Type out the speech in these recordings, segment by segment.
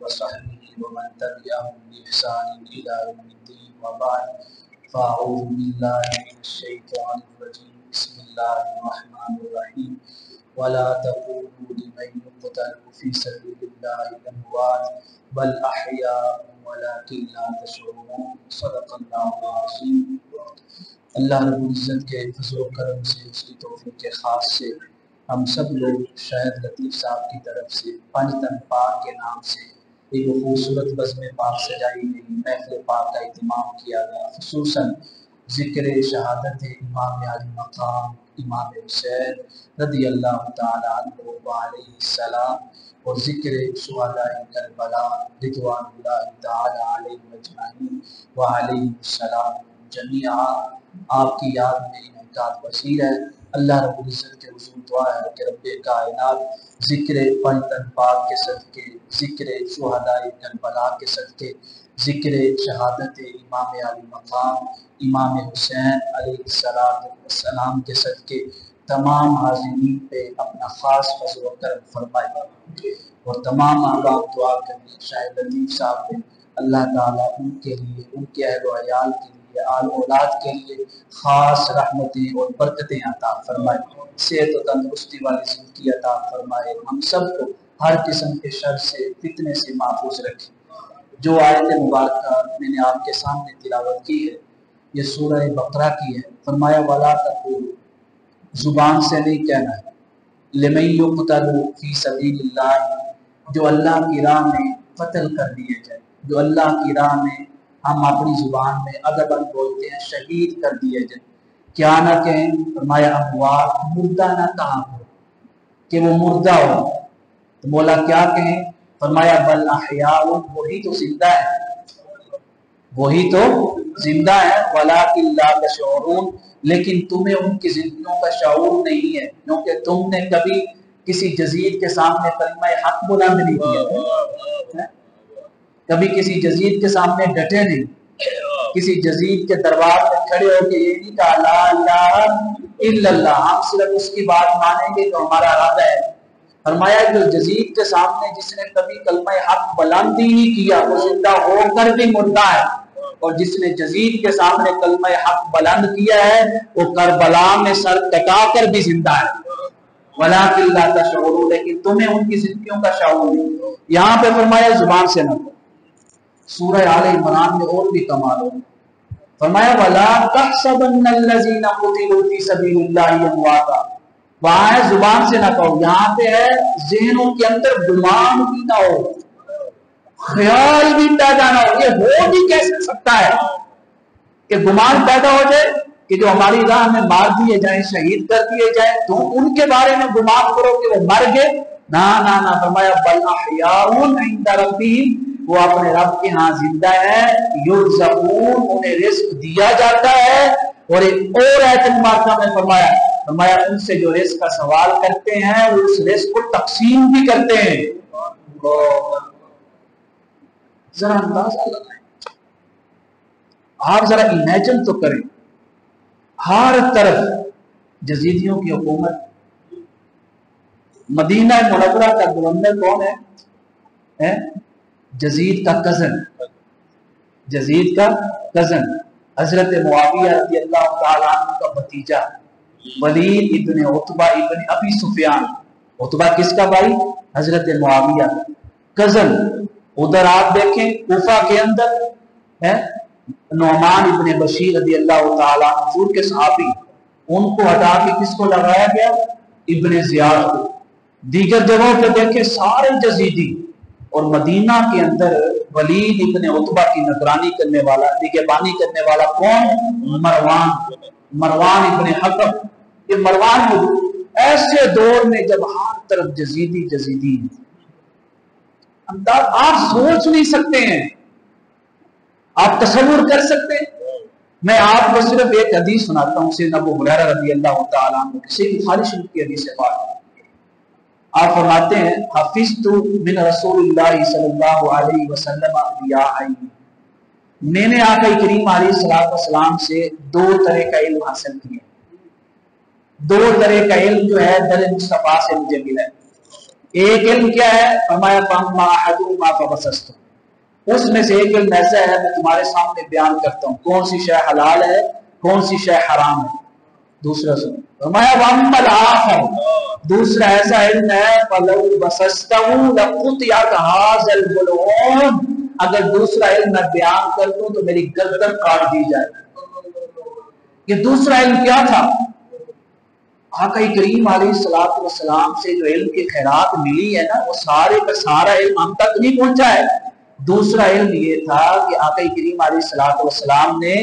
وصحبه ومن تبعهم بإحسان إلى يوم الدين وبعد فأعوذ بالله من الشيطان الرجيم بسم الله الرحمن الرحيم ولا تقولوا لمن يقتل في سبيل الله أموات بل أحياء ولكن لا تشعرون صدق الله العظيم۔ اللہ رب العزت کے فضل و کرم سے، اس کی توفیق کے خاص سے ہم سب لوگ شاہد لطیف صاحب کی طرف سے پنجتن پاک کے نام سے ایک خوبصورت بزم پاک سجائی گئی محفل پاک کا اہتمام کیا گیا، خصوصاً ذکر شہادت امام علی مقام امام حسین رضی اللہ تعالیٰ عنہ وعلیہ السلام اور ذکر شہداء کربلا رضوان اللہ تعالیٰ علیہ اجمعین وعلیہ السلام جمیعا آپ کی یاد میں انعقاد پذیر ہے۔ اللہ رب العزت کے حضور دعا ہے کہ رب کائنات ذکر پنجتن پاک کے صدقے، ذکر شہداء کربلا کے صدقے، ذکر شہادت امام علی مقام امام حسین علیہ السلام کے صدقے تمام حاضرین پہ اپنا خاص فضل و کرم فرمائے، اور تمام احباب دعا کریں شاہد لطیف صاحب پہ اللہ تعالیٰ ان کے لیے، ان کے اہل و عیال کے لیے، آل اولاد کے لیے خاص رحمتیں اور برکتیں عطا فرمائے، صحت و تندرستی والی زندگی عطا فرمائے، ہم سب کو ہر قسم کے شر سے فتنے سے محفوظ رکھے۔ جو آیت مبارکہ میں نے آپ کے سامنے تلاوت کی ہے یہ سورہ بقرہ کی ہے۔ فرمایا وَلَا تَقُولُوا، زبان سے نہیں کہنا ہے، لِمَن يُقْتَلُ فِي سَبِيلِ اللَّهِ، جو اللہ کی راہ میں قتل کر دیے جائے، جو اللہ کی راہ میں ہم اپنی زبان میں ادباً بولتے ہیں شہید کر دیے جائیں، کیا نہ کہیں، فرمایا اموات، مردہ نہ کہا ہو کہ وہ مردہ ہو، تو مولا کیا کہیں، فرمایا بل احیاء، وہی تو زندہ ہے، وہی تو زندہ ہے، ولیکن لا تشعرون، لیکن تمہیں ان کی زندگیوں کا شعور نہیں ہے، کیونکہ تم نے کبھی کسی جزید کے سامنے کلمہ حق بلند نہیں کیا، کبھی کسی جزید کے سامنے ڈٹے نہیں، کسی جزید کے دربار میں کھڑے ہو کے یہ نہیں کہا لا الہ الا اللہ، ہم صرف اس کی بات مانیں گے جو ہمارا ارادہ ہے۔ فرمایا جو جزید کے سامنے جس نے کبھی کلمہ حق بلند ہی نہیں کیا وہ زندہ ہو کر بھی مردہ ہے، اور جس نے جزید کے سامنے کلمہ حق بلند کیا ہے وہ کربلا میں سر ٹکا کر بھی زندہ ہے، ولیکن لا تشعرون، لیکن تمہیں ان کی زندگیوں کا شعور نہیں۔ یہاں پہ فرمایا زبان سے نہ کہو۔ سورہ آل عمران میں اور بھی کمال ہو، فرمایا وَلَا تَحْسَبَنَّ الَّذِينَ قُتِلُوا فِي سَبِيلِ اللَّهِ أَمْوَاتًا، وہاں ہے زبان سے نہ کہو، یہاں پہ ہے ذہنوں کے اندر گمان بھی نہ ہو، خیال بھی پیدا نہ ہو، یہ ہو بھی کیسے سکتا ہے کہ گمان پیدا ہو جائے کہ جو ہماری راہ میں مار دیے جائیں، شہید کر دیے جائیں، تو ان کے بارے میں گمان کرو کہ وہ مر گئے، نہ نہ نہ، فرمایا بل احیاء عند ربہم، وہ اپنے رب کے ہاں زندہ ہے، یرزقون، انہیں رزق دیا جاتا ہے، اور ایک اور آیت مبارکہ میں فرمایا ان سے جو رزق کا سوال کرتے ہیں وہ اس رزق کو تقسیم بھی کرتے ہیں۔ ذرا اندازہ لگائیں، آپ ذرا امیجن تو کریں، ہر طرف جزیدیوں کی حکومت، مدینہ منورہ کا گورنر کون ہے؟ جزید کا کزن، جزید کا کزن حضرت معاویہ رضی اللہ تعالیٰ عنہ کا بھتیجا ولید ابن عتبہ ابن ابی سفیان، عتبہ کس کا بھائی؟ حضرت معاویہ کزن۔ ادھر آپ دیکھیں کوفہ کے اندر ہے نعمان ابن بشیر رضی اللہ تعالیٰ حضور کے صحابی، ان کو ہٹا کے کس کو لگایا گیا؟ ابن زیاد کو۔ دیگر جگہوں پہ دیکھیں سارے جزیدی، اور مدینہ کے اندر ولید ابن عتبہ کی نگرانی کرنے والا، نگہبانی کرنے والا کون؟ مروان ابن حکم۔ یہ مروان ایسے دور میں جب ہر طرف جزیدی جزیدی، آپ سوچ نہیں سکتے ہیں، آپ تصور کر سکتے ہیں؟ میں آپ کو صرف ایک حدیث سناتا ہوں سیدنا ابو ہریرہ رضی اللہ تعالیٰ عنہ سے، بخاری شریف کی حدیث ہے پاک۔ آپ فرماتے ہیں حفظت من رسول اللہ صلی اللہ علیہ وسلم ضیاءین، میں نے آقا کریم علیہ السلام سے دو طرح کا علم حاصل کیا، دو طرح کا علم جو ہے در مصطفیٰ سے مجھے ملا ہے۔ ایک علم کیا ہے؟ فرمایا فَأَمَّا أَحَدُهُمَا فَبَصَصْتُ، اس میں سے ایک علم ایسا ہے میں تمہارے سامنے بیان کرتا ہوں کون سی شے حلال ہے کون سی شے حرام ہے۔ دوسرا سنو، فرمایا وَأَمَّا الْآخَرُ، دوسرا ایسا علم ہے فَلَوْ بَصَصْتَهُ لَقُطِعَتْ هَٰذَا الْبُلْعُونُ، اگر دوسرا علم میں بیان کر دوں تو میری گردن کاٹ دی جائے۔ یہ دوسرا علم کیا تھا؟ آقا کریم علیہ السلام سے جو علم کی خیرات ملی ہے نا، وہ سارے کا سارا علم ہم تک نہیں پہنچا ہے۔ دوسرا علم یہ تھا کہ آقا کریم علیہ السلام نے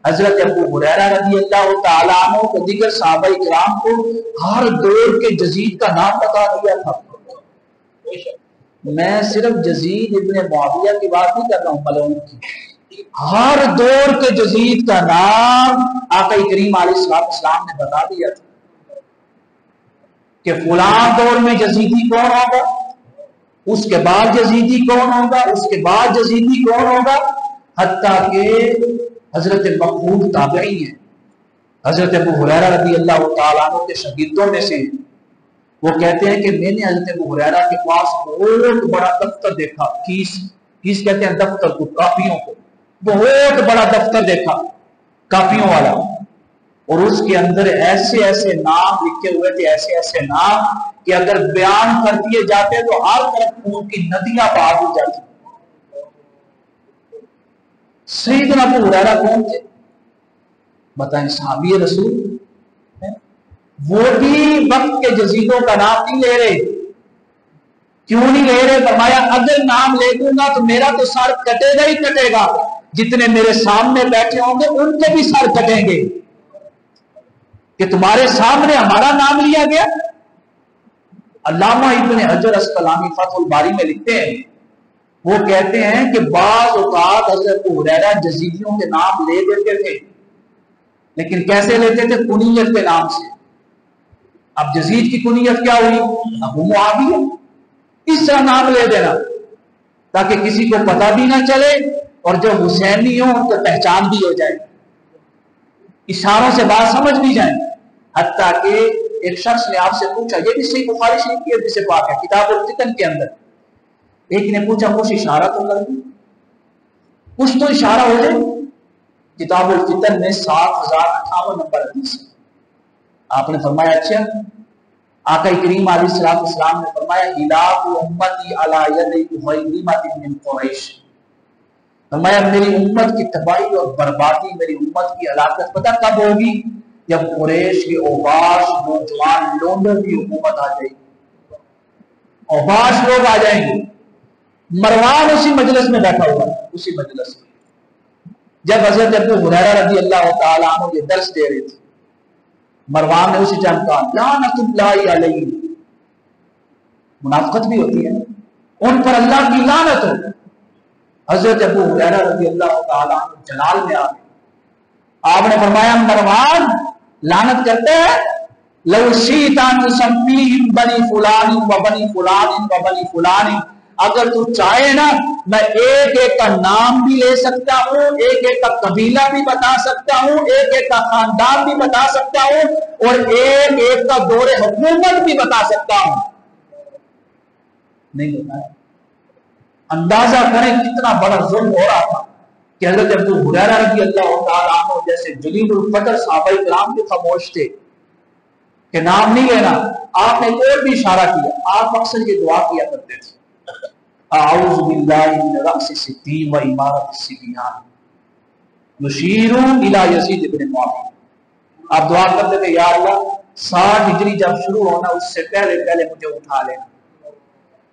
حضرت ابو ہریرہ رضی اللہ تعالیٰ عنہ کو دیگر صحابہ کرام کو ہر دور کے جزید کا نام بتا دیا تھا۔ میں صرف جزید ابن معاویہ کی بات نہیں کر رہا ہوں، ملعون کی، ہر دور کے جزید کا نام آقا کریم علیہ السلام نے بتا دیا تھا کہ فلاں دور میں یزیدی کون ہوگا، اس کے بعد یزیدی کون ہوگا، اس کے بعد یزیدی کون ہوگا، حتیٰ کہ حضرت مقبول تابعی ہیں، حضرت ابو ہریرہ رضی اللہ تعالیٰ عنہ کے شاگردوں میں سے وہ کہتے ہیں کہ میں نے حضرت ابو ہریرہ کے پاس بہت بڑا دفتر دیکھا، کیس کہتے ہیں دفتر کو، کاپیوں کو، بہت بڑا دفتر دیکھا کاپیوں والا، اور اس کے اندر ایسے ایسے نام لکھے ہوئے تھے، ایسے ایسے نام کہ اگر بیان کر دیے جاتے تو ہر طرف خون کی ندیاں بہا دی جاتی۔ سیدنا ابو ہریرہ کون تھے؟ بتائیں، صحابی رسول، وہ بھی وقت کے جزیدوں کا نام نہیں لے رہے۔ کیوں نہیں لے رہے؟ فرمایا اگر نام لے دوں گا تو میرا تو سر کٹے گا ہی کٹے گا، جتنے میرے سامنے بیٹھے ہوں گے ان کے بھی سر کٹیں گے کہ تمہارے سامنے ہمارا نام لیا گیا۔ علامہ ابن حجر اسقلانی فتح الباری میں لکھتے ہیں، وہ کہتے ہیں کہ بعض اوقات حضرت ابو ہریرہ جزیدیوں کے نام لے دیتے تھے، لیکن کیسے لیتے تھے؟ کنیت کے نام سے۔ اب جزید کی کنیت کیا ہوئی؟ ابو معاویہ، اس طرح نام لے دینا تاکہ کسی کو پتہ بھی نہ چلے، اور جو حسینی ہو ان کو پہچان بھی ہو جائے، اشاروں سے بات سمجھ بھی جائیں۔ حتیٰ کہ ایک شخص نے آپ سے پوچھا، یہ بھی صحیح بخاری شریف کی حدیث پاک ہے کتاب الفتن کے اندر، ایک نے پوچھا کچھ اشارہ تو کر دیں، کچھ تو اشارہ ہو جائے۔ کتاب الفتن میں 7058 نمبر حدیث ہے۔ آپ نے فرمایا اچھا، آقا کریم علیہ السلام نے فرمایا ہلاک امتی علی ید احیمۃ من قریش، فرمایا میری امت کی تباہی اور بربادی، میری امت کی ہلاکت پتہ کب ہوگی؟ جب قریش کے اوباش نوجوان لوگوں کی حکومت آ جائے گی، اوباش لوگ آ جائیں گے۔ مروان اسی مجلس میں بیٹھا ہوا، اسی مجلس میں جب حضرت ابو ہریرہ رضی اللہ تعالیٰ عنہ یہ درس دے رہے تھے، مروان نے اسی ٹائم کہا لعنت اللہ علیہ، منافقت بھی ہوتی ہے، ان پر اللہ کی لعنت ہو۔ حضرت ابو ہریرہ رضی اللہ تعالیٰ عنہ جلال میں آ گئے، آپ نے فرمایا مروان لعنت کرتے ہیں، لو شئت ان تسمیہم بنی فلان و بنی فلان و بنی فلان، اگر تو چاہے نا میں ایک ایک کا نام بھی لے سکتا ہوں، ایک ایک کا قبیلہ بھی بتا سکتا ہوں، ایک ایک کا خاندان بھی بتا سکتا ہوں، اور ایک ایک کا دور حکومت بھی بتا سکتا ہوں۔ نہیں بتایا۔ اندازہ کریں کتنا بڑا ظلم ہو رہا تھا کہ حضرت ابو ہریرہ رضی اللہ تعالیٰ عنہ جیسے جلیل القدر صحابہ کرام بھی خاموش تھے کہ نام نہیں لینا۔ آپ نے کوئی بھی اشارہ کیا، آپ اکثر یہ دعا کیا کرتے تھے، اعوذ باللہ من رأس الستین و امارت الصبیان یشیر الی یزید بن معاویہ۔ آپ دعا کرتے تھے یا اللہ 60 ہجری جب شروع ہونا اس سے پہلے پہلے مجھے اٹھا لینا،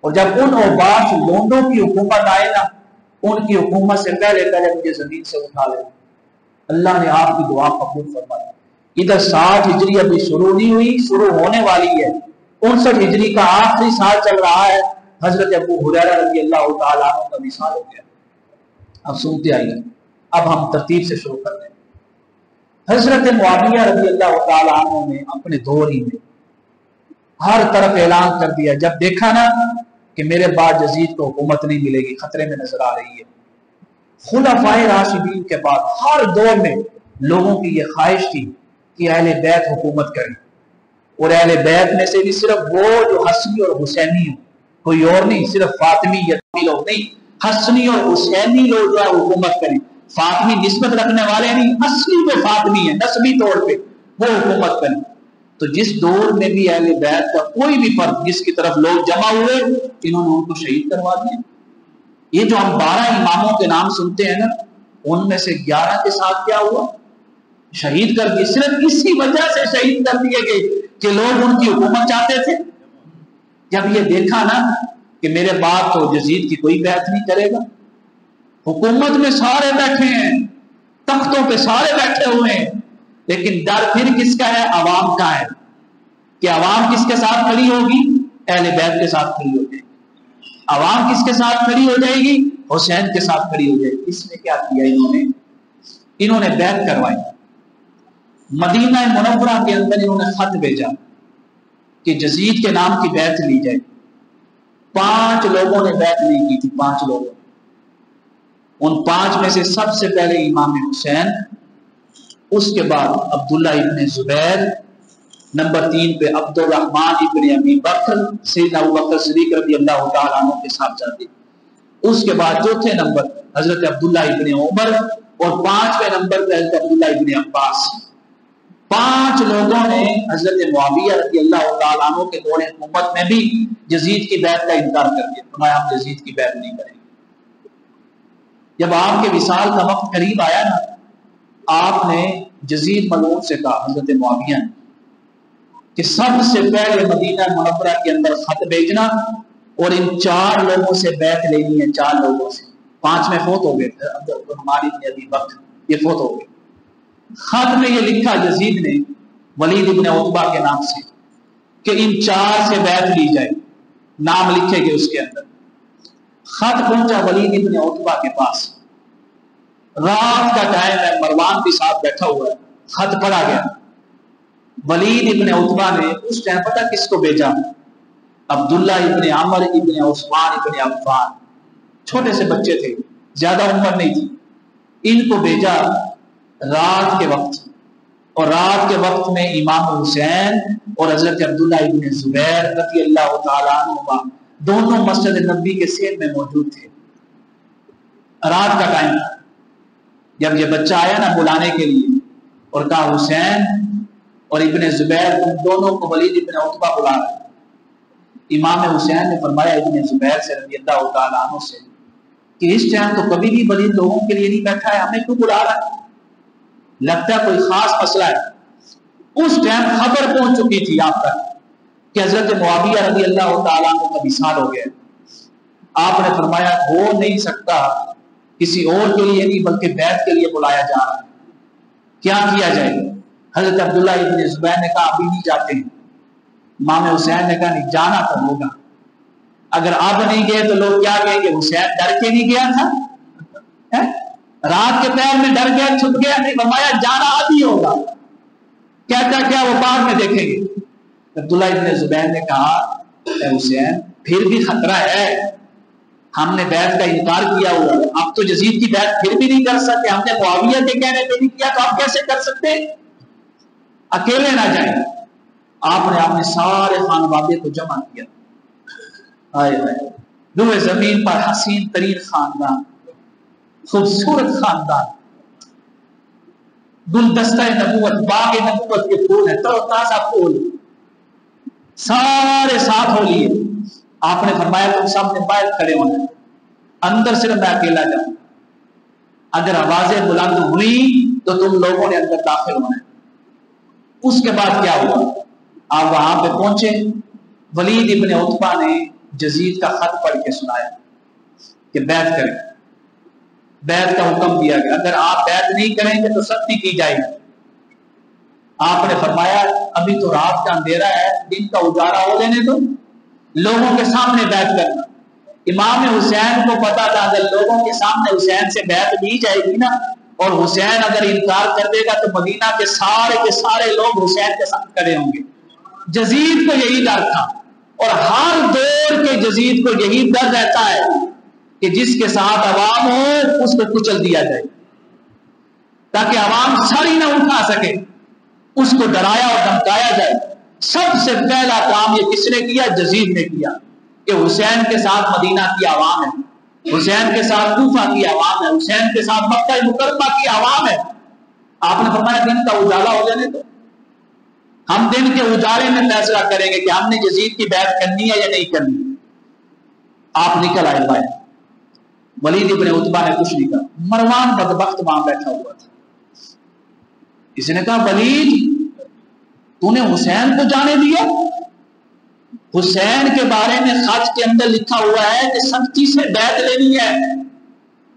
اور جب ان اوباش لونڈوں کی حکومت آئے نا ان کی حکومت سے پہلے پہلے مجھے زمین سے اٹھا لینا۔ اللہ نے آپ کی دعا قبول فرمائی۔ ادھر 60 ہجری ابھی شروع نہیں ہوئی، شروع ہونے والی ہے، 59 ہجری کا آخری سال چل رہا ہے، حضرت ابو ہریرہ رضی اللہ تعالیٰ عنہ کا وصال ہو گیا۔ اب سنتے آئیے، اب ہم ترتیب سے شروع کرتے ہیں۔ حضرت معاویہ رضی اللہ تعالیٰ عنہ نے اپنے دور ہی میں ہر طرف اعلان کر دیا، جب دیکھا نا کہ میرے بعد یزید کو حکومت نہیں ملے گی، خطرے میں نظر آ رہی ہے، خلفائے راشدین کے بعد ہر دور میں لوگوں کی یہ خواہش تھی کہ اہل بیت حکومت کریں، اور اہل بیت میں سے بھی صرف وہ جو حسنی اور حسینی ہو، کوئی اور نہیں، صرف فاطمی یتیمی لوگ نہیں، حسنی اور حسینی لوگ جو ہے حکومت کریں۔ فاطمی نسبت رکھنے والے نہیں، اصلی جو فاطمی ہے نسبی طور پہ وہ حکومت کریں۔ تو جس دور میں بھی اہل بیت کا کوئی بھی فرد جس کی طرف لوگ جمع ہوئے، انہوں نے ان کو شہید کروا دیا۔ یہ جو ہم 12 اماموں کے نام سنتے ہیں نا، ان میں سے 11 کے ساتھ کیا ہوا؟ شہید کر دیے۔ صرف اسی وجہ سے شہید کر دیے گئے کہ لوگ ان کی حکومت چاہتے تھے۔ جب یہ دیکھا نا کہ میرے باپ تو یزید کی کوئی بیعت نہیں کرے گا، حکومت میں سارے بیٹھے ہیں، تختوں پہ سارے بیٹھے ہوئے ہیں، لیکن ڈر پھر کس کا ہے؟ عوام کا ہے کہ عوام کس کے ساتھ کھڑی ہوگی؟ اہل بیت کے ساتھ کھڑی ہو جائے گی۔ عوام کس کے ساتھ کھڑی ہو جائے گی؟ حسین کے ساتھ کھڑی ہو جائے گی۔ اس نے کیا کیا؟ انہوں نے بیعت کروائی۔ مدینہ منورہ کے اندر انہوں نے خط بھیجا کہ یزید کے نام کی بیعت لی جائے۔ 5 لوگوں نے بیعت نہیں کی تھی، 5 لوگوں۔ ان 5 میں سے سب سے پہلے امام حسین، اس کے بعد عبداللہ ابن زبیر، نمبر 3 پہ عبد الرحمن ابن ابی بکر، سیدنا ابوبکر صدیق رضی اللہ تعالیٰ عنہ کے ساتھ جاتے۔ اس کے بعد چوتھے نمبر حضرت عبداللہ ابن عمر، اور 5ویں نمبر پہ حضرت عبداللہ ابن عباس۔ 5 لوگوں نے حضرت معاویہ رضی اللہ تعالیٰ عنہ کے دور حکومت میں بھی یزید کی بیعت کا انکار کر دیا، فرمایا ہم یزید کی بیعت نہیں کریں گے۔ جب آپ کے وصال کا وقت قریب آیا نا، آپ نے یزید ملعون سے کہا، حضرت معاویہ نے، کہ سب سے پہلے مدینہ منورہ کے اندر خط بھیجنا اور ان 4 لوگوں سے بیعت لینی ہے، 4 لوگوں سے۔ 5 میں فوت ہو گئے تھے، عبد الرحمن ابن ابی بکر، یہ فوت ہو گئے۔ خط میں یہ لکھا یزید نے ولید ابن عتبہ کے نام سے کہ ان 4 سے بیعت لی جائے، نام لکھے گئے اس کے اندر۔ خط پہنچا ولید ابن عتبہ کے پاس، رات کا ٹائم ہے، مروان بھی ساتھ بیٹھا ہوا ہے، خط پڑھا گیا۔ ولید ابن عتبہ نے اس ٹائم پتہ کس کو بھیجا؟ عبداللہ ابن عمر ابن عثمان ابن عفان، چھوٹے سے بچے تھے، زیادہ عمر نہیں تھی، ان کو بھیجا رات کے وقت۔ اور رات کے وقت میں امام حسین اور حضرت عبداللہ ابن زبیر رضی اللہ تعالیٰ عنہ دونوں مسجد نبوی کے سیر میں موجود تھے۔ رات کا ٹائم تھا۔ جب یہ بچہ آیا نا بلانے کے لیے اور کہا حسین اور ابن زبیر تم دونوں کو ولید ابن عتبہ بلا رہے، امام حسین نے فرمایا ابن زبیر سے رضی اللہ تعالیٰ عنہ سے کہ اس ٹائم تو کبھی بھی ولید لوگوں کے لیے نہیں بیٹھا ہے، ہمیں کیوں بلا رہا ہے؟ لگتا ہے کوئی خاص مسئلہ ہے۔ اس ٹائم خبر پہنچ چکی تھی آپ تک کہ حضرت معاویہ رضی اللہ تعالیٰ عنہ کا وصال ہو گیا۔ آپ نے فرمایا ہو نہیں سکتا، کسی اور کے لیے نہیں بلکہ بیعت کے لیے بلایا جا رہا ہے، کیا کیا جائے؟ حضرت عبداللہ ابن زبیر نے کہا ابھی نہیں جاتے ہیں۔ امام حسین نے کہا نہیں جانا تو ہوگا، اگر اب نہیں گئے تو لوگ کیا کہیں گے حسین ڈر کے نہیں گیا تھا، رات کے پیر میں ڈر گیا چھپ گیا نہیں، فرمایا جانا ابھی ہوگا، کہتا کیا وہ بعد میں دیکھیں گے۔ عبداللہ ابن زبیر نے کہا اے حسین پھر بھی خطرہ ہے، ہم نے بیعت کا انکار کیا ہوا، اب تو یزید کی بیعت پھر بھی نہیں کر سکتے، ہم نے معاویہ کے کہنے پہ نہیں کیا تو آپ کیسے کر سکتے؟ اکیلے نہ جائیں۔ آپ نے اپنے سارے خانوادے کو جمع کیا، آئے آئے روئے زمین پر حسین ترین خاندان، خوبصورت خاندان، گلدستہ نبوت، باغ نبوت کے پھول ہیں، تر و تازہ پھول، سارے ساتھ ہو لیے۔ آپ نے فرمایا تم سب نے باہر کھڑے ہونا، اندر صرف میں اکیلا جاؤں، اگر آوازیں بلند ہوئی تو تم لوگوں نے اندر داخل ہونا ہے۔ اس کے بعد کیا ہوا؟ آپ وہاں پہ پہنچے، ولید ابن عتبہ نے یزید کا خط پڑھ کے سنایا کہ بیعت کریں، بیعت کا حکم دیا گیا، اگر آپ بیعت نہیں کریں گے تو سختی کی جائے گی۔ آپ نے فرمایا ابھی تو رات کا اندھیرا ہے، دن کا اجالا ہو لینے دو، لوگوں کے سامنے بیعت کرنا۔ امام حسین کو پتا تھا اگر لوگوں کے سامنے حسین سے بیعت لی جائے گی نا اور حسین اگر انکار کر دے گا تو مدینہ کے سارے لوگ حسین کے ساتھ کھڑے ہوں گے۔ یزید کو یہی ڈر تھا، اور ہر دور کے یزید کو یہی ڈر رہتا ہے کہ جس کے ساتھ عوام ہو اس کو کچل دیا جائے، تاکہ عوام سر ہی نہ اٹھا سکے، اس کو ڈرایا اور دھمکایا جائے۔ سب سے پہلا کام یہ کس نے کیا؟ یزید نے کیا کہ حسین کے ساتھ مدینہ کی عوام ہے، حسین کے ساتھ کوفہ کی عوام ہے، حسین کے ساتھ مکہ مکرمہ کی عوام ہے. آپ نے فرمایا دن کا اجالا ہو جانے تو ہم دن کے اجالے میں فیصلہ کریں گے کہ ہم نے یزید کی بیعت کرنی ہے یا نہیں کرنی. آپ نکل آئے بھائی. ولید ابن عتبہ نے کچھ نہیں کہا. مروان بدبخت وہاں بیٹھا ہوا تھا. کسی نے کہا ولید تو نے حسین کو جانے دیا؟ حسین کے بارے میں خط کے اندر لکھا ہوا ہے کہ سختی سے بیعت لینی ہے،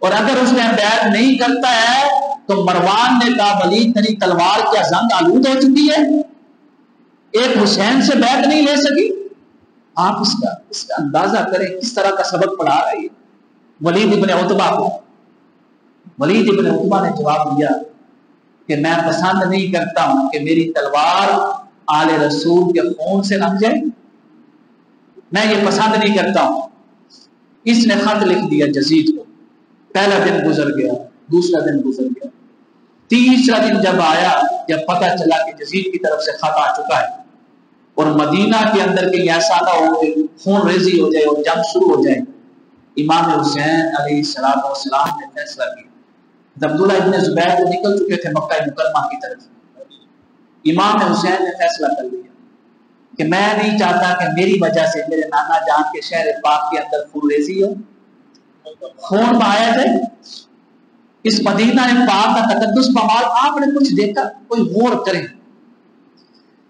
اور اگر اس نے بیعت نہیں کرتا ہے تو مروان نے کہا ولید تیری تلوار کیا زنگ آلود ہو چکی ہے؟ ایک حسین سے بیعت نہیں لے سکی؟ آپ اس کا اندازہ کریں کس طرح کا سبق پڑھا رہی ہے ولید ابن عتبہ کو. ولید ابن عتبہ نے جواب دیا کہ میں پسند نہیں کرتا ہوں کہ میری تلوار آل رسول کے خون سے رنگ جائے، میں یہ پسند نہیں کرتا ہوں. اس نے خط لکھ دیا یزید کو. پہلا دن گزر گیا، دوسرا دن گزر گیا، تیسرا دن جب آیا، جب پتہ چلا کہ یزید کی طرف سے خط آ چکا ہے اور مدینہ کے اندر کہیں ایسا نہ ہو کہ خون ریزی ہو جائے اور جنگ شروع ہو جائے، امام حسین علیہ السلام نے فیصلہ کیا. عبداللہ ابن زبیر کو نکل چکے تھے مکہ مکرمہ کی طرف. امام حسین نے فیصلہ کر لیا کہ میں نہیں چاہتا کہ میری وجہ سے میرے نانا جان کے شہر پاک کے اندر خون ریزی ہو، خون بہایا جائے. اس مدینہ پاک کا تقدس پامال. آپ نے کچھ دیکھا؟ کوئی غور کریں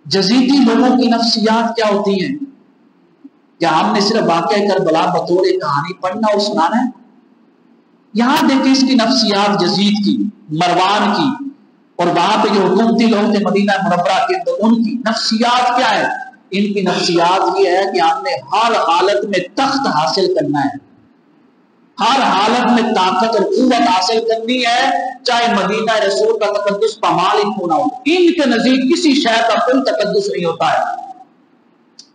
یزیدی لوگوں کی نفسیات کیا ہوتی ہیں. کیا ہم نے صرف واقعہ کربلا بطور کہانی پڑھنا اور سنانا ہے؟ یہاں دیکھیں اس کی نفسیات یزید کی، مروان کی، اور وہاں پہ جو حکومتی لوگ تھے مدینہ منورہ کے اندر ان کی نفسیات کیا ہے. ان کی نفسیات یہ ہے کہ ہم نے ہر حالت میں تخت حاصل کرنا ہے، ہر حالت میں طاقت اور قوت حاصل کرنی ہے، چاہے مدینہ رسول کا تقدس پامال ہی کیوں نہ ہو. ان کے نزدیک کسی شہر کا کوئی تقدس نہیں ہوتا ہے،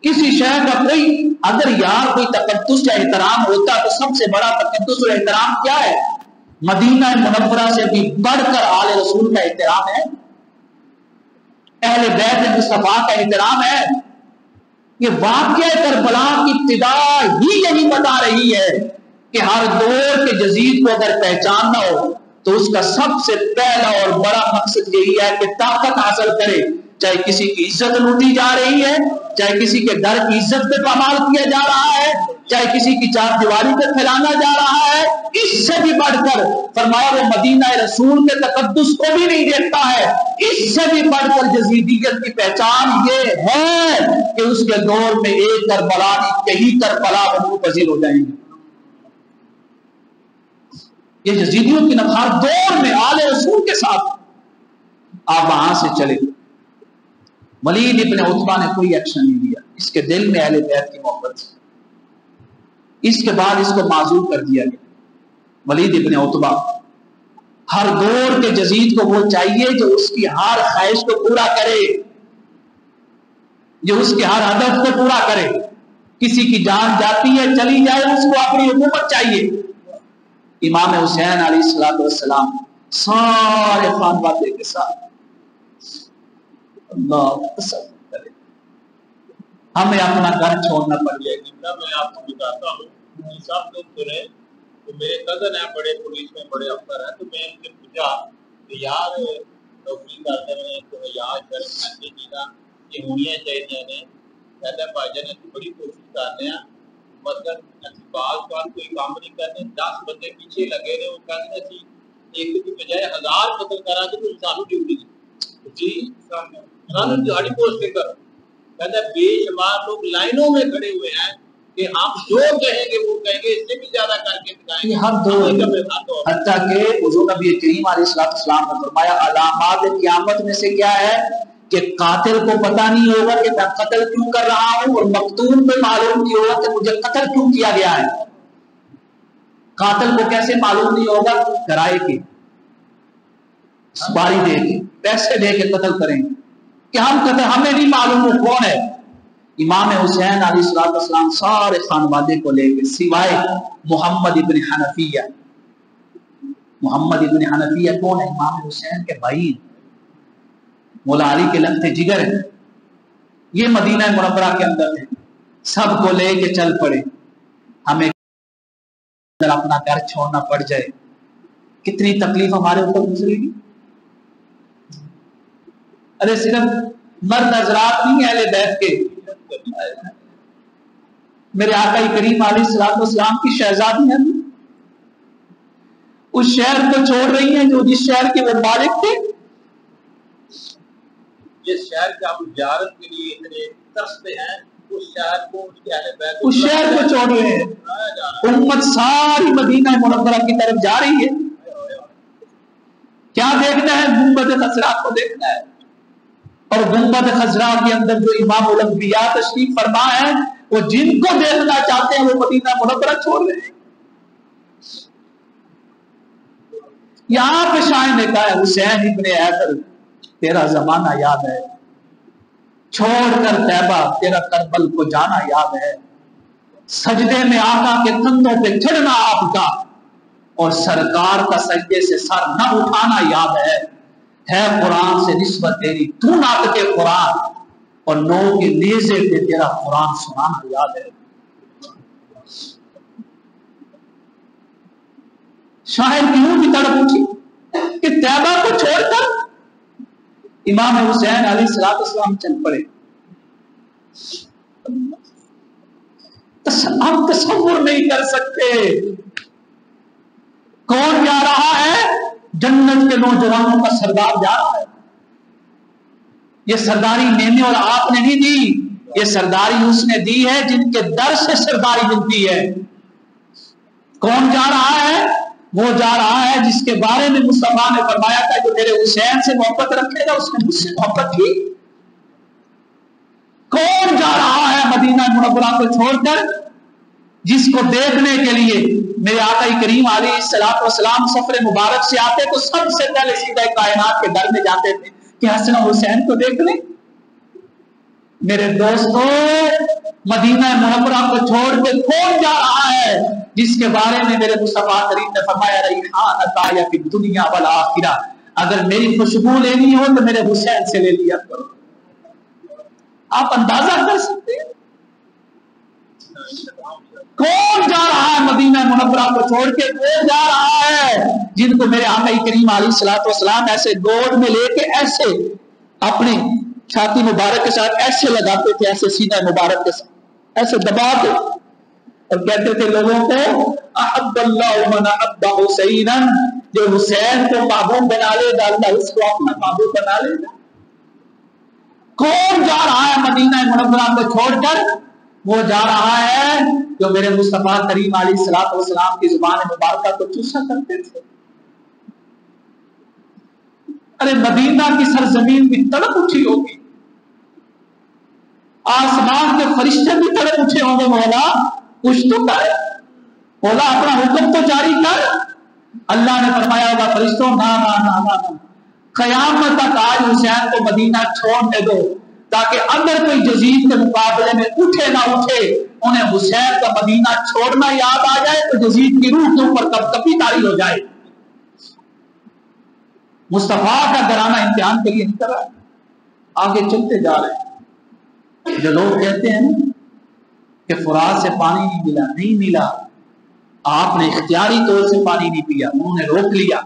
کسی شہر کا کوئی. اگر یار کوئی تقدس یا احترام ہوتا تو سب سے بڑا تقدس اور احترام کیا ہے؟ مدینہ منورہ سے بھی بڑھ کر آل رسول کا احترام ہے، اہل بیت مصطفیٰ کا احترام ہے. یہ واقعہ کربلا کی ابتدا ہی یہی بتا رہی ہے کہ ہر دور کے یزید کو اگر پہچاننا ہو تو اس کا سب سے پہلا اور بڑا مقصد یہی ہے کہ طاقت حاصل کرے، چاہے کسی کی عزت لوٹی جا رہی ہے، چاہے کسی کے در کی عزت پہ پامال کیا جا رہا ہے، چاہے کسی کی چار دیواری پہ پھیلانا جا رہا ہے. اس سے بھی بڑھ کر فرمایا وہ مدینہ رسول کے تقدس کو بھی نہیں دیکھتا ہے. اس سے بھی بڑھ کر یزیدیت کی پہچان یہ ہے کہ اس کے دور میں ایک کربلا نہیں کئی کربلا پذیر ہو جائیں گے. یہ یزیدیوں کی نفار دور میں آل رسول کے ساتھ. آپ وہاں سے چلے. ولید ابن عتبہ نے کوئی ایکشن نہیں لیا. اس کے دل میں اہل بیت کی محبت تھی. اس کے بعد اس کو معزول کر دیا گیا. ولید ابن عتبہ ہر دور کے یزید کو وہ چاہیے جو اس کی ہر خواہش کو پورا کرے، جو اس کے ہر ہدف کو پورا کرے. کسی کی جان جاتی ہے چلی جائے، اس کو اپنی حکومت چاہیے. امام حسین علیہ السلام سارے خانوادے کے ساتھ اللہ تسلط کرے. ہمیں اپنا گھر چھوڑنا پڑ جائے گا. میں آپ کو بتاتا ہوں سب لوگ سنے تو میرے کزن ہیں بڑے پولیس میں بڑے افسر ہیں، تو میں ان سے پوچھا کہ یار نوکری کرتے ہیں تو یار شرم جینا یہ ہونی چاہیے نے. کہتے ہیں بھائی جان اچھی بڑی کوشش کر رہے ہیں، مطلب اچھی بعض بات کوئی کام نہیں کرتے، 10 بندے پیچھے لگے رہے وہ کہتے ہیں ایک کی بجائے 1000 قتل کرا کے تو انسانوں ڈیوٹی جی سانو دیہڑی پوسٹنگ کرو. کہتا ہے بے شمار لوگ لائنوں میں کھڑے ہوئے ہیں کہ ہم جو کہیں گے وہ کہیں گے، اس سے بھی زیادہ کر کے دکھائیں گے. ہر دور حتیٰ کہ حضور نبی کریم علیہ السلام نے فرمایا علامات قیامت میں سے کیا ہے کہ قاتل کو پتہ نہیں ہوگا کہ میں قتل کیوں کر رہا ہوں، اور مقتول کو معلوم نہیں ہوگا کہ مجھے قتل کیوں کیا گیا ہے. قاتل کو کیسے معلوم نہیں ہوگا؟ کرائے کی سپاری دے کے پیسے دے کے قتل کریں گے کہ ہم قتل ہمیں نہیں معلوم وہ کون ہے. امام حسین علیہ السلام سارے خانوادے کو لے کے سوائے محمد ابن حنفیہ. محمد ابن حنفیہ کون ہے؟ امام حسین کے بھائی، مولا علی کے لگتے جگر ہیں. یہ مدینہ منورہ کے اندر تھے، سب کو لے کے چل پڑے. ہمیں اپنا گھر چھوڑنا پڑ جائے کتنی تکلیف ہمارے اوپر گزرے گی. ارے صرف مرد حضرات نہیں اہل بیت کے، میرے آقا کریم علیہ الصلوۃ والسلام کی شہزادی ہیں، اس شہر کو چھوڑ رہی ہیں جو جس شہر کے وہ مالک تھے. جس شہر کے ہم زیارت کے لیے اتنے ترستے ہیں، اس شہر کو اس کے اہل بیت اس شہر کو چھوڑ رہے ہیں. امت ساری مدینہ منورہ کی طرف جا رہی ہے. کیا دیکھنا ہے؟ گنبد خضرا کو دیکھنا ہے. اور گنبد خضرا کے اندر جو امام الانبیاء تشریف فرما ہے، وہ جن کو دیکھنا چاہتے ہیں وہ مدینہ منورہ چھوڑ رہے ہیں. یہاں پہ شاعر نے کہا ہے حسین ابن حیدر تیرا زمانہ یاد ہے، چھوڑ کر طیبہ تیرا کربل کو جانا یاد ہے، سجدے میں آقا کے کندھوں پہ چڑھنا آپ کا اور سرکار کا سجدے سے سر نہ اٹھانا یاد ہے قرآن سے نسبت تیری، تو ناطق قرآن اور نو کے نیزے پہ تیرا قرآن سنانا یاد ہے. شاعر کیوں بھی تڑپ اٹھی کہ طیبہ کو چھوڑ کر امام حسین علیہ السلام چل پڑے. ہم تصور نہیں کر سکتے. کون جا رہا ہے؟ جنت کے نوجوانوں کا سردار جا رہا ہے. یہ سرداری میں نے اور آپ نے نہیں دی، یہ سرداری اس نے دی ہے جن کے در سے سرداری ملتی ہے. کون جا رہا ہے؟ وہ جا رہا ہے جس کے بارے میں مصطفیٰ نے فرمایا تھا جو میرے حسین سے محبت رکھے گا اس نے مجھ سے محبت کی. کون جا رہا ہے مدینہ منورہ کو چھوڑ کر جس کو دیکھنے کے لیے میرے آقا کریم علیہ الصلوۃ والسلام سفر مبارک سے آتے تو سب سے پہلے سیدھا کائنات کے در میں جاتے تھے کہ حسن حسین کو دیکھ لیں. میرے دوستو، مدینہ منورہ کو چھوڑ کے کون جا رہا ہے جس کے بارے میں میرے مصطفیٰ کریم نے فرمایا ریحانۃ یا فی الدنیا والآخرہ، اگر میری خوشبو لینی ہو تو میرے حسین سے لے لیا کرو. آپ اندازہ کر سکتے ہیں کون جا رہا ہے مدینہ منورہ کو چھوڑ کے؟ کون جا رہا ہے جن کو میرے آقا کریم علیہ الصلوۃ والسلام ایسے گود میں لے کے ایسے اپنی چھاتی مبارک کے ساتھ ایسے لگاتے تھے، ایسے سینہ مبارک کے ساتھ ایسے دباتے اور کہتے تھے لوگوں کو احب اللہ من احب حسینا، جو حسین کو محبوب بنا لے گا اللہ اس کو اپنا محبوب بنا لے گا. کون جا رہا ہے مدینہ منورہ کو چھوڑ کر؟ وہ جا رہا ہے جو میرے مصطفیٰ کریم علیہ الصلوۃ والسلام کی زبان مبارکہ کو چوسا کرتے تھے. ارے مدینہ کی سرزمین بھی تڑپ اٹھی ہوگی، آسمان کے فرشتے بھی تڑپ اٹھے ہوں گے. مولا کچھ تو کر، مولا اپنا حکم تو جاری کر. اللہ نے فرمایا ہوگا فرشتوں نا نا نا نا نا، قیامت تک آج حسین کو مدینہ چھوڑنے دو تاکہ اگر کوئی یزید کے مقابلے میں اٹھے نہ اٹھے انہیں حسین کا مدینہ چھوڑنا یاد آ جائے تو یزید کی روح کے اوپر کب کبھی طاری ہو جائے. مصطفیٰ کا گھرانہ امتحان کے لیے نہیں کر رہا ہے. آگے چلتے جا رہے ہیں. جو لوگ کہتے ہیں کہ فرات سے پانی نہیں ملا، نہیں ملا، آپ نے اختیاری طور سے پانی نہیں پیا، انہوں نے روک لیا.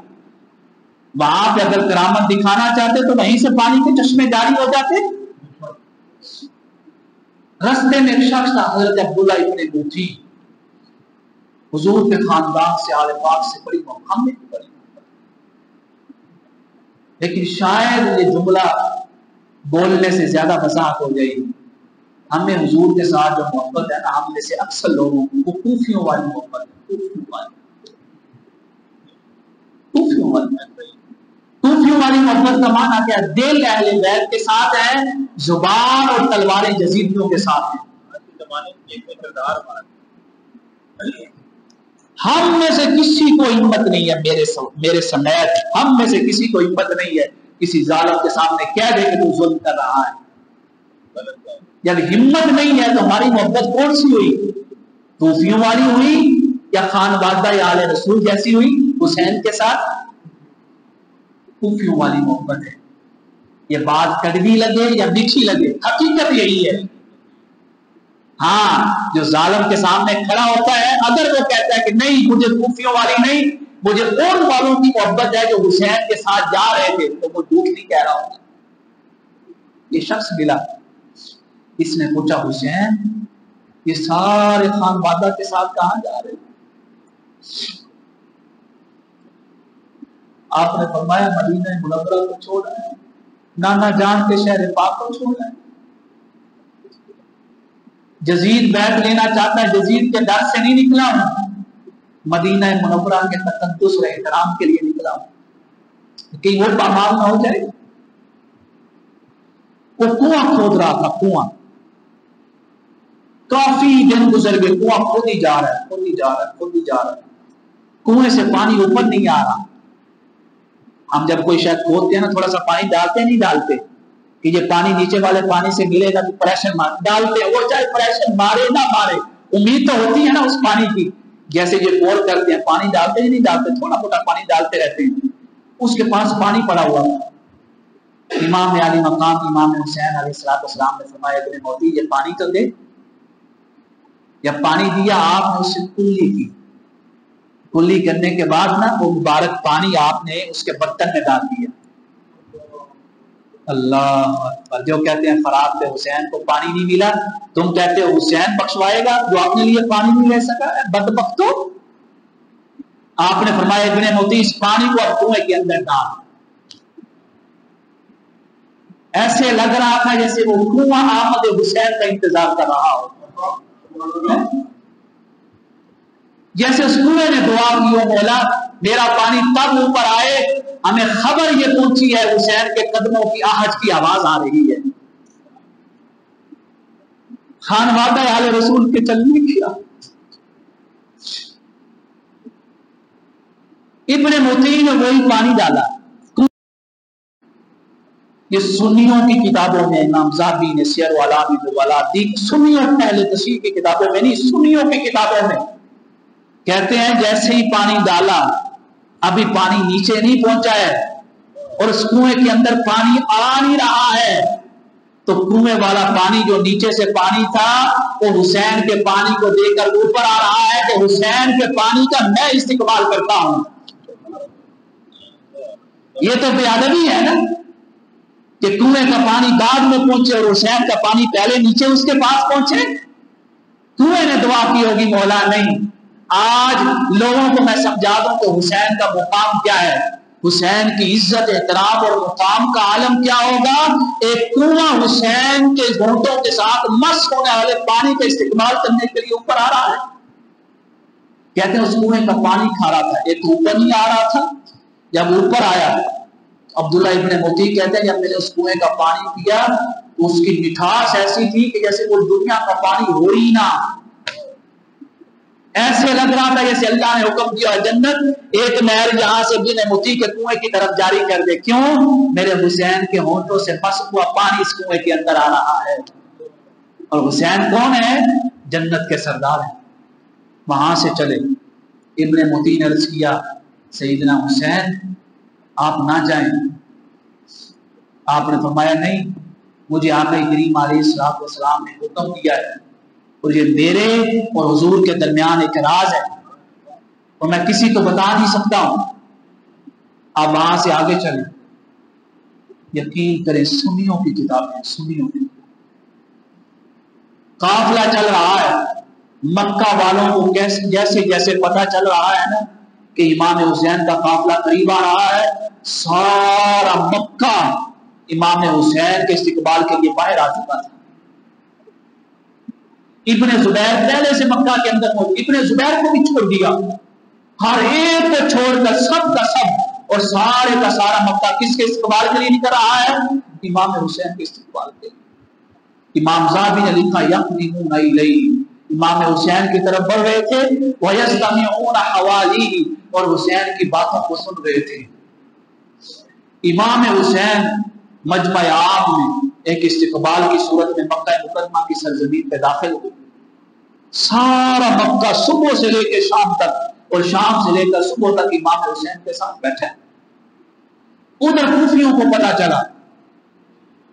وہاں پہ اگر کرامت دکھانا چاہتے تو وہیں سے پانی کے چشمے جاری ہو جاتے. رستے میں ایک شخص تھا حضرت عبداللہ ابن موتی، حضور کے خاندان سے آل پاک سے بڑی محبت میں بڑی، لیکن شاید یہ جملہ بولنے سے زیادہ وضاحت ہو گئی. ہمیں حضور کے ساتھ جو محبت ہے نا، ہم میں سے اکثر لوگوں کو وہ کوفیوں والی محبت ہے. کوفیوں والی محبت کا معنی کیا ہے؟ دل اہل بیت کے ساتھ ہے، زبان اور تلواریں یزیدیوں کے ساتھ ہیں. ہم میں سے کسی کو ہمت نہیں ہے، میرے سمیت ہم میں سے کسی کو ہمت نہیں ہے کسی ظالم کے سامنے کہہ دے کہ تو ظلم کر رہا ہے. جب ہمت نہیں ہے تو ہماری محبت کون سی ہوئی؟ صوفیوں والی ہوئی یا خانوادہ یا آل رسول جیسی ہوئی حسین کے ساتھ؟ صوفیوں والی محبت ہے. یہ بات کڑوی لگے یا میٹھی لگے، حقیقت یہی ہے۔ ہاں، جو ظالم کے سامنے کھڑا ہوتا ہے، اگر وہ کہتا ہے کہ نہیں مجھے کوفیوں والی نہیں، مجھے ان والوں کی محبت ہے جو حسین کے ساتھ جا رہے تھے، تو وہ جھوٹ نہیں کہہ رہا ہوتا۔ یہ شخص ملا، اس نے پوچھا حسین یہ سارے خان وادہ کے ساتھ کہاں جا رہے ہیں؟ آپ نے فرمایا مدینہ منورہ کو چھوڑا ہے، نانا جان کے شہر پاک کو چھوڑا ہے۔ جزید بیعت لینا چاہتا ہے، جزید کے ڈر سے نہیں نکلا ہوں، مدینہ منورہ کے تقدس و احترام کے لیے نکلا ہوں، کہ وہ پامال نہ ہو جائے۔ وہ کنواں کھود رہا تھا، کنواں کافی دن گزر گئے، کنواں خود ہی جا رہا ہے، خود ہی جا رہا ہے، خود ہی جا رہا ہے، کنویں سے پانی اوپر نہیں آ رہا۔ ہم جب کوئی شاید کھودتے ہیں نا، تھوڑا سا پانی ڈالتے نہیں ڈالتے کہ یہ پانی نیچے والے پانی سے ملے گا تو پریشر مار ڈالتے ہیں، وہ چاہے پریشر مارے نہ مارے، امید تو ہوتی ہے نا اس پانی کی۔ جیسے یہ بور کرتے ہیں، پانی ڈالتے ہی نہیں ڈالتے، تھوڑا موٹا پانی ڈالتے رہتے ہیں۔ اس کے پاس پانی پڑا ہوا تھا۔ امام علی مقام امام حسین علیہ السلام نے فرمایا ابن موتی یہ پانی تو دے۔ جب پانی دیا آپ نے اس سے کلی کی، کلی کرنے کے بعد نا وہ مبارک پانی آپ نے اس کے برتن میں ڈال دیا۔ اللہ اکبر، جو کہتے ہیں خراب تھے حسین کو پانی نہیں ملا، تم کہتے ہو حسین بخشوائے گا جو اپنے لیے پانی نہیں لے سکا، بدبختو۔ آپ نے فرمایا ابن موتی اس پانی کو اب کنویں کے اندر ڈال۔ ایسے لگ رہا تھا جیسے وہ کنواں احمد حسین کا انتظار کر رہا ہو، جیسے اس کنویں نے دعا کی ہو مولا میرا پانی تب اوپر آئے ہمیں خبر یہ پہنچی ہے حسین کے قدموں کی آہٹ کی آواز آ رہی ہے۔ خان وادہ آل رسول کے چلنے کیا۔ ابن موتی نے وہی پانی ڈالا۔ یہ سنیوں کی کتابوں میں امام ذہبی نے سیر اعلام النبلاء دی، سنیوں اہل تشیع کی کتابوں میں نہیں، سنیوں کی کتابوں میں کہتے ہیں جیسے ہی پانی ڈالا، ابھی پانی نیچے نہیں پہنچا ہے اور اس کنویں کے اندر پانی آ نہیں رہا ہے، تو کنویں والا پانی جو نیچے سے پانی تھا وہ حسین کے پانی کو دے کر اوپر آ رہا ہے کہ حسین کے پانی کا میں استقبال کرتا ہوں۔ یہ تو بے ادبی ہے نا کہ کنویں کا پانی بعد میں پہنچے اور حسین کا پانی پہلے نیچے اس کے پاس پہنچے۔ کنویں نے دعا کی ہوگی مولا نہیں، آج لوگوں کو میں سمجھا دوں کہ حسین کا مقام کیا ہے، حسین کی عزت احترام اور مقام کا عالم کیا ہوگا۔ ایک کنواں حسین کے گھونٹوں کے ساتھ مست ہونے والے پانی کا استعمال کرنے کے لیے اوپر آ رہا ہے۔ کہتے ہیں اس کنویں کا پانی کھا رہا تھا، ایک اوپر نہیں آ رہا تھا، جب اوپر آیا عبداللہ ابن موتی کہتے ہیں جب میں نے اس کنویں کا پانی پیا تو اس کی مٹھاس ایسی تھی کہ جیسے وہ دنیا کا پانی ہو ہی نہ، ایسے لگ رہا تھا جیسے اللہ نے حکم دیا جنت ایک نہر یہاں سے ابن موتی کے کنویں کی طرف جاری کر دے، کیوں؟ میرے حسین کے ہونٹوں سے مست ہوا پانی اس کنویں کے اندر آ رہا ہے۔ اور حسین کون ہے؟ جنت کے سردار ہیں۔ وہاں سے چلے، ابن موتی نے عرض کیا سیدنا حسین آپ نہ جائیں۔ آپ نے فرمایا نہیں، مجھے آقا کریم علیہ السلام نے حکم دیا ہے اور یہ میرے اور حضور کے درمیان ایک راز ہے اور میں کسی کو بتا نہیں سکتا ہوں۔ آپ وہاں سے آگے چلیں۔ یقین کریں سنیوں کی کتابیں، سنیوں کی قافلہ چل رہا ہے، مکہ والوں کو جیسے جیسے پتہ چل رہا ہے نا کہ امام حسین کا قافلہ قریب آ رہا ہے، سارا مکہ امام حسین کے استقبال کے لیے باہر آ چکا تھا۔ ابن زبیر پہلے سے مکہ کے اندر موجود، ابن زبیر کو بھی چھوڑ دیا، ہر ایک کو چھوڑ کر سب کا سب اور سارے کا سارا مکہ کس کے استقبال کے لیے نکل رہا ہے؟ امام حسین کے استقبال کے لیے۔ امام ذہبی نے لکھا یقدمون الیہ، امام حسین کی طرف بڑھ رہے تھے، ویستمعون حوالیہ، اور حسین کی باتوں کو سن رہے تھے۔ امام حسین مجمع عام میں ایک استقبال کی صورت میں مکہ مکرمہ کی سرزمین پہ داخل ہوئے۔ سارا مکہ صبح سے لے کے شام تک اور شام سے لے کر صبح تک امام حسین کے ساتھ بیٹھے۔ ادھر کوفیوں کو پتا چلا